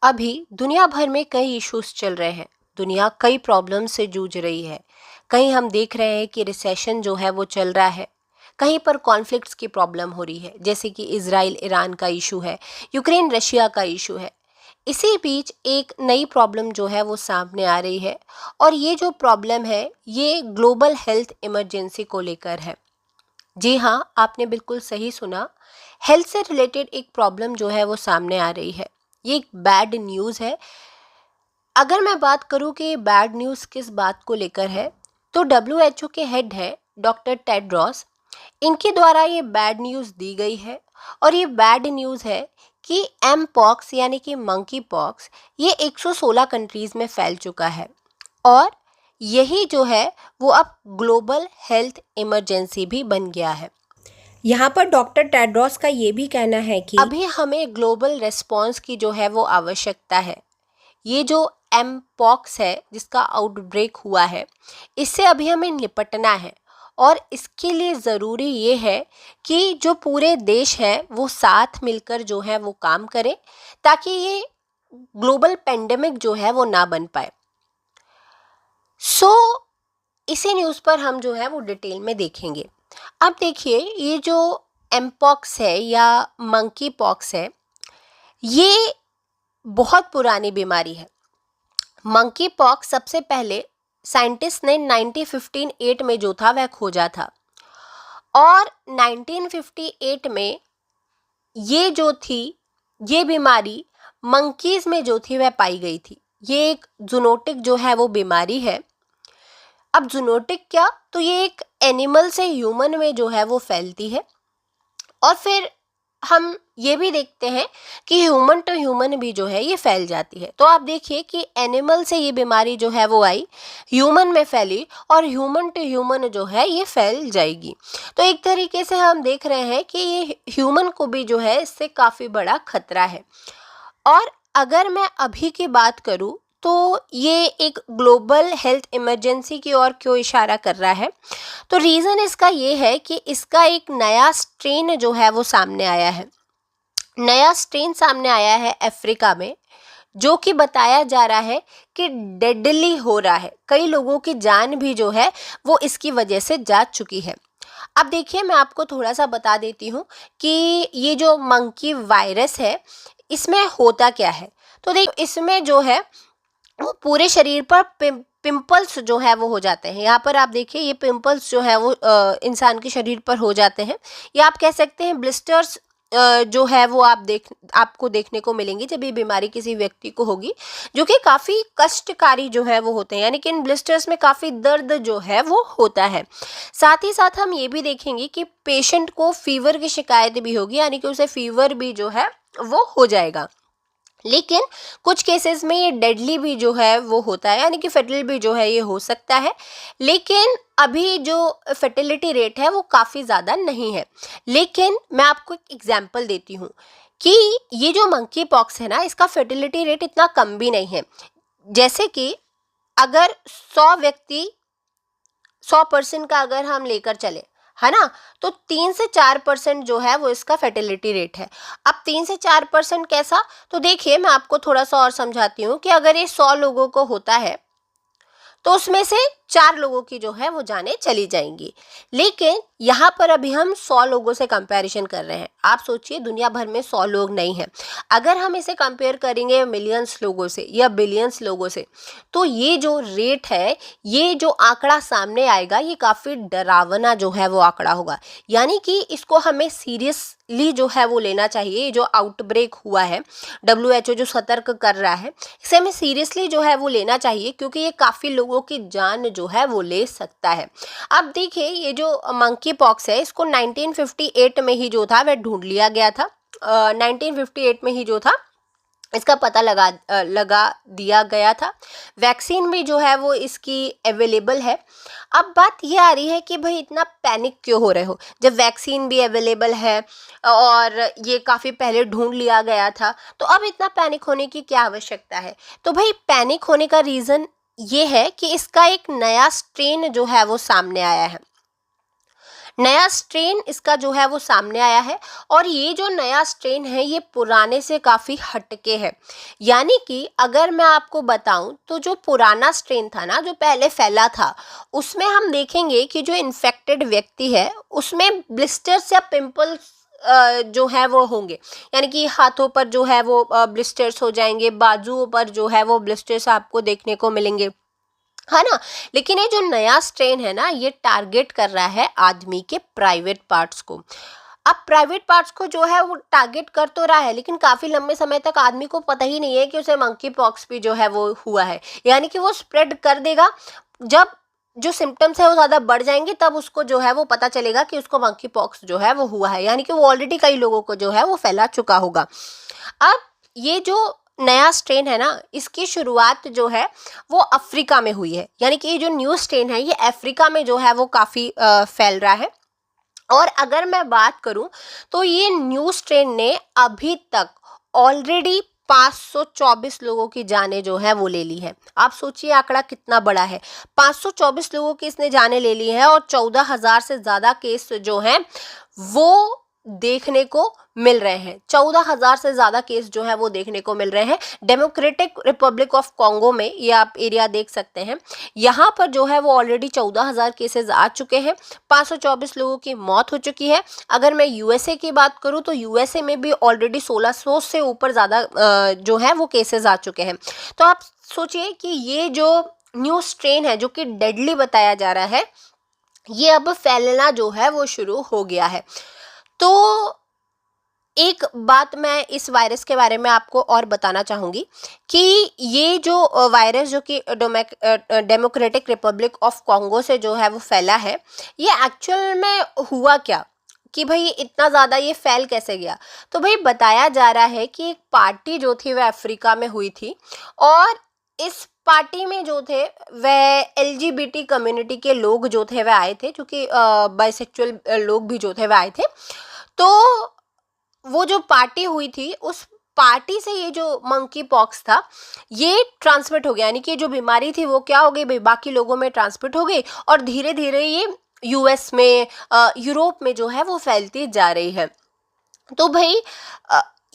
अभी दुनिया भर में कई इश्यूज चल रहे हैं। दुनिया कई प्रॉब्लम से जूझ रही है। कहीं हम देख रहे हैं कि रिसेशन जो है वो चल रहा है, कहीं पर कॉन्फ्लिक्ट्स की प्रॉब्लम हो रही है, जैसे कि इजराइल ईरान का इशू है, यूक्रेन रशिया का इशू है। इसी बीच एक नई प्रॉब्लम जो है वो सामने आ रही है, और ये जो प्रॉब्लम है ये ग्लोबल हेल्थ इमरजेंसी को लेकर है। जी हाँ, आपने बिल्कुल सही सुना। हेल्थ से रिलेटेड एक प्रॉब्लम जो है वो सामने आ रही है। ये एक बैड न्यूज़ है। अगर मैं बात करूं कि बैड न्यूज़ किस बात को लेकर है, तो WHO के हेड है डॉक्टर टेड्रोस, इनके द्वारा ये बैड न्यूज़ दी गई है। और ये बैड न्यूज़ है कि एम पॉक्स यानी कि मंकी पॉक्स ये 116 कंट्रीज़ में फैल चुका है, और यही जो है वो अब ग्लोबल हेल्थ इमरजेंसी भी बन गया है। यहाँ पर डॉक्टर टेड्रोस का ये भी कहना है कि अभी हमें ग्लोबल रिस्पॉन्स की जो है वो आवश्यकता है। ये जो एम पॉक्स है जिसका आउटब्रेक हुआ है, इससे अभी हमें निपटना है। और इसके लिए ज़रूरी ये है कि जो पूरे देश हैं वो साथ मिलकर जो है वो काम करें, ताकि ये ग्लोबल पेंडेमिक जो है वो ना बन पाए। सो इसी न्यूज़ पर हम जो है वो डिटेल में देखेंगे। अब देखिए, ये जो एमपॉक्स है या मंकी पॉक्स है, ये बहुत पुरानी बीमारी है। मंकी पॉक्स सबसे पहले साइंटिस्ट ने 1958 में जो था वह खोजा था, और 1958 में ये जो थी, ये बीमारी मंकीज में जो थी वह पाई गई थी। ये एक जूनोटिक जो है वो बीमारी है। अब जूनोटिक क्या, तो ये एक एनिमल से ह्यूमन में जो है वो फैलती है, और फिर हम ये भी देखते हैं कि ह्यूमन टू ह्यूमन भी जो है ये फैल जाती है। तो आप देखिए कि एनिमल से ये बीमारी जो है वो आई, ह्यूमन में फैली, और ह्यूमन टू ह्यूमन जो है ये फैल जाएगी। तो एक तरीके से हम देख रहे हैं कि ये ह्यूमन को भी जो है इससे काफ़ी बड़ा खतरा है। और अगर मैं अभी की बात करूं, तो ये एक ग्लोबल हेल्थ इमरजेंसी की ओर क्यों इशारा कर रहा है, तो रीज़न इसका ये है कि इसका एक नया स्ट्रेन जो है वो सामने आया है। नया स्ट्रेन सामने आया है अफ्रीका में, जो कि बताया जा रहा है कि डेडली हो रहा है। कई लोगों की जान भी जो है वो इसकी वजह से जा चुकी है। अब देखिए, मैं आपको थोड़ा सा बता देती हूँ कि ये जो मंकी वायरस है, इसमें होता क्या है। तो देखिए, इसमें जो है वो पूरे शरीर पर पिंपल्स जो है वो हो जाते हैं। यहाँ पर आप देखिए, ये पिंपल्स जो है वो इंसान के शरीर पर हो जाते हैं, या आप कह सकते हैं ब्लिस्टर्स जो है वो आपको देखने को मिलेंगे जब ये बीमारी किसी व्यक्ति को होगी, जो कि काफ़ी कष्टकारी जो है वो होते हैं। यानी कि इन ब्लिस्टर्स में काफ़ी दर्द जो है वो होता है। साथ ही साथ हम ये भी देखेंगे कि पेशेंट को फीवर की शिकायत भी होगी, यानी कि उसे फीवर भी जो है वो हो जाएगा। लेकिन कुछ केसेस में ये डेडली भी जो है वो होता है, यानी कि फेटल भी जो है ये हो सकता है। लेकिन अभी जो फर्टिलिटी रेट है वो काफ़ी ज़्यादा नहीं है। लेकिन मैं आपको एक एग्जांपल देती हूँ कि ये जो मंकी पॉक्स है ना, इसका फर्टिलिटी रेट इतना कम भी नहीं है। जैसे कि अगर 100% का अगर हम लेकर चले, है ना, तो 3 से 4% जो है वो इसका फर्टिलिटी रेट है। अब 3 से 4% कैसा, तो देखिए मैं आपको थोड़ा सा और समझाती हूँ कि अगर ये 100 लोगों को होता है, तो उसमें से 4 लोगों की जो है वो जानें चली जाएंगी। लेकिन यहाँ पर अभी हम 100 लोगों से कंपैरिजन कर रहे हैं। आप सोचिए, दुनिया भर में 100 लोग नहीं हैं। अगर हम इसे कंपेयर करेंगे मिलियंस लोगों से या बिलियंस लोगों से, तो ये जो रेट है, ये जो आंकड़ा सामने आएगा, ये काफ़ी डरावना जो है वो आंकड़ा होगा। यानी कि इसको हमें सीरियसली जो है वो लेना चाहिए। ये जो आउटब्रेक हुआ है, WHO जो सतर्क कर रहा है, इसे हमें सीरियसली जो है वो लेना चाहिए, क्योंकि ये काफ़ी लोगों की जान जो है वो ले सकता है। अब देखिए, ये जो मंकी पॉक्स है, इसको 1958 में ही जो था वह ढूंढ लिया गया था। 1958 में ही जो था इसका पता लगा दिया गया था। वैक्सीन भी जो है वो इसकी अवेलेबल है। अब बात ये आ रही है कि भाई इतना पैनिक क्यों हो रहे हो, जब वैक्सीन भी अवेलेबल है और ये काफ़ी पहले ढूंढ लिया गया था, तो अब इतना पैनिक होने की क्या आवश्यकता है। तो भाई पैनिक होने का रीज़न ये है कि इसका एक नया स्ट्रेन जो है वो सामने आया है। नया स्ट्रेन इसका जो है वो सामने आया है और ये जो नया स्ट्रेन है ये पुराने से काफ़ी हटके है। यानी कि अगर मैं आपको बताऊं तो जो पुराना स्ट्रेन था ना, जो पहले फैला था, उसमें हम देखेंगे कि जो इन्फेक्टेड व्यक्ति है उसमें ब्लिस्टर्स या पिंपल्स जो है वो होंगे। यानी कि हाथों पर जो है वो ब्लिस्टर्स हो जाएंगे, बाजुओं पर जो है वो ब्लिस्टर्स आपको देखने को मिलेंगे, है ना। लेकिन ये जो नया स्ट्रेन है ना, ये टारगेट कर रहा है आदमी के प्राइवेट पार्ट्स को। अब प्राइवेट पार्ट्स को जो है वो टारगेट कर तो रहा है, लेकिन काफ़ी लंबे समय तक आदमी को पता ही नहीं है कि उसे मंकी पॉक्स भी जो है वो हुआ है। यानी कि वो स्प्रेड कर देगा, जब जो सिम्टम्स है वो ज़्यादा बढ़ जाएंगे तब उसको जो है वो पता चलेगा कि उसको मंकी पॉक्स जो है वो हुआ है। यानी कि वो ऑलरेडी कई लोगों को जो है वो फैला चुका होगा। अब ये जो नया स्ट्रेन है ना, इसकी शुरुआत जो है वो अफ्रीका में हुई है। यानी कि ये जो न्यू स्ट्रेन है ये अफ्रीका में जो है वो काफ़ी फैल रहा है। और अगर मैं बात करूं तो ये न्यू स्ट्रेन ने अभी तक ऑलरेडी 524 लोगों की जानें जो है वो ले ली है। आप सोचिए आंकड़ा कितना बड़ा है। 524 लोगों की इसने जानें ले ली है और 14,000 से ज़्यादा केस जो हैं वो देखने को मिल रहे हैं। 14,000 से ज़्यादा केस जो है वो देखने को मिल रहे हैं। डेमोक्रेटिक रिपब्लिक ऑफ कॉन्गो में, ये आप एरिया देख सकते हैं, यहाँ पर जो है वो ऑलरेडी 14,000 केसेस आ चुके हैं। 524 लोगों की मौत हो चुकी है। अगर मैं यूएसए की बात करूँ तो यूएसए में भी ऑलरेडी 1600 से ऊपर ज़्यादा जो है वो केसेस आ चुके हैं। तो आप सोचिए कि ये जो न्यू स्ट्रेन है जो कि डेडली बताया जा रहा है, ये अब फैलना जो है वो शुरू हो गया है। तो एक बात मैं इस वायरस के बारे में आपको और बताना चाहूँगी कि ये जो वायरस जो कि डेमोक्रेटिक रिपब्लिक ऑफ कॉन्गो से जो है वो फैला है, ये एक्चुअल में हुआ क्या, कि भाई इतना ज़्यादा ये फैल कैसे गया। तो भाई बताया जा रहा है कि एक पार्टी जो थी वह अफ्रीका में हुई थी और इस पार्टी में जो थे वह एलजीबीटी कम्युनिटी के लोग जो थे वह आए थे, क्योंकि बाइसेक्सुअल लोग भी जो थे वह आए थे। तो वो जो पार्टी हुई थी उस पार्टी से ये जो मंकी पॉक्स था ये ट्रांसमिट हो गया। यानी कि जो बीमारी थी वो क्या हो गई, बाकी लोगों में ट्रांसमिट हो गई और धीरे धीरे ये यूएस में, यूरोप में जो है वो फैलती जा रही है। तो भाई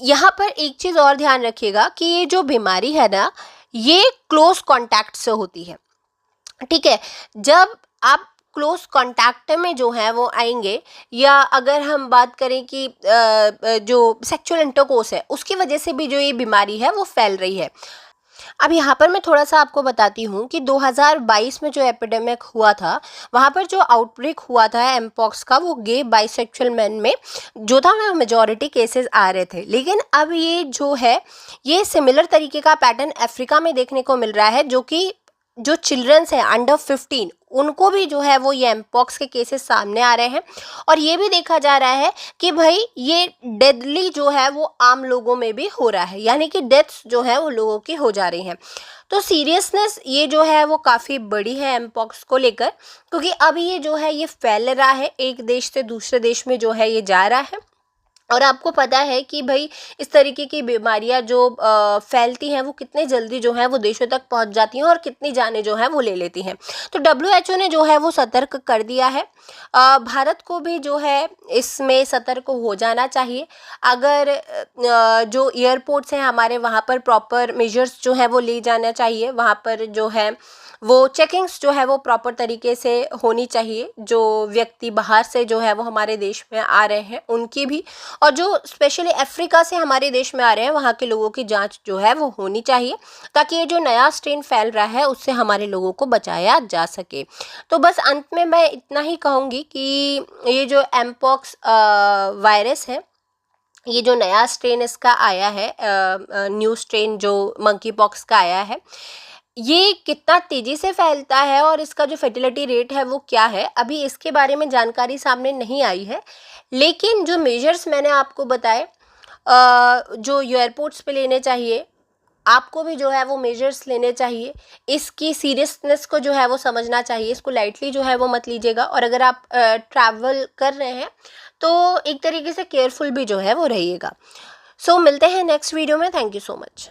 यहाँ पर एक चीज़ और ध्यान रखिएगा कि ये जो बीमारी है ना, ये क्लोज कॉन्टैक्ट से होती है। ठीक है, जब आप क्लोज कांटेक्ट में जो है वो आएंगे, या अगर हम बात करें कि जो सेक्सुअल इंटरकोर्स है उसकी वजह से भी जो ये बीमारी है वो फैल रही है। अब यहाँ पर मैं थोड़ा सा आपको बताती हूँ कि 2022 में जो एपिडेमिक हुआ था, वहाँ पर जो आउटब्रेक हुआ था एमपॉक्स का, वो गे बाइसेक्सुअल मैन में जो था वह मेजॉरिटी केसेस आ रहे थे। लेकिन अब ये जो है ये सिमिलर तरीके का पैटर्न अफ्रीका में देखने को मिल रहा है, जो कि जो चिल्ड्रंस हैं अंडर 15 उनको भी जो है वो ये एमपॉक्स के केसेस सामने आ रहे हैं। और ये भी देखा जा रहा है कि भाई ये डेडली जो है वो आम लोगों में भी हो रहा है, यानी कि डेथ्स जो है वो लोगों की हो जा रही हैं। तो सीरियसनेस ये जो है वो काफ़ी बड़ी है एमपॉक्स को लेकर, क्योंकि अब ये जो है ये फैल रहा है, एक देश से दूसरे देश में जो है ये जा रहा है। और आपको पता है कि भाई इस तरीके की बीमारियां जो फैलती हैं वो कितने जल्दी जो है वो देशों तक पहुंच जाती हैं और कितनी जानें जो है वो ले लेती हैं। तो WHO ने जो है वो सतर्क कर दिया है। भारत को भी जो है इसमें सतर्क हो जाना चाहिए। अगर जो एयरपोर्ट्स हैं हमारे, वहाँ पर प्रॉपर मेजर्स जो है वो ले जाना चाहिए। वहाँ पर जो है वो चेकिंग्स जो है वो प्रॉपर तरीके से होनी चाहिए। जो व्यक्ति बाहर से जो है वो हमारे देश में आ रहे हैं उनकी भी, और जो स्पेशली अफ्रीका से हमारे देश में आ रहे हैं वहाँ के लोगों की जांच जो है वो होनी चाहिए, ताकि ये जो नया स्ट्रेन फैल रहा है उससे हमारे लोगों को बचाया जा सके। तो बस अंत में मैं इतना ही कहूँगी कि ये जो एमपॉक्स वायरस है, ये जो नया स्ट्रेन इसका आया है, न्यू स्ट्रेन जो मंकी पॉक्स का आया है, ये कितना तेज़ी से फैलता है और इसका जो फर्टिलिटी रेट है वो क्या है, अभी इसके बारे में जानकारी सामने नहीं आई है। लेकिन जो मेजर्स मैंने आपको बताए जो एयरपोर्ट्स पे लेने चाहिए, आपको भी जो है वो मेजर्स लेने चाहिए। इसकी सीरियसनेस को जो है वो समझना चाहिए, इसको लाइटली जो है वो मत लीजिएगा। और अगर आप ट्रैवल कर रहे हैं तो एक तरीके से केयरफुल भी जो है वो रहिएगा। सो मिलते हैं नेक्स्ट वीडियो में। Thank you so much.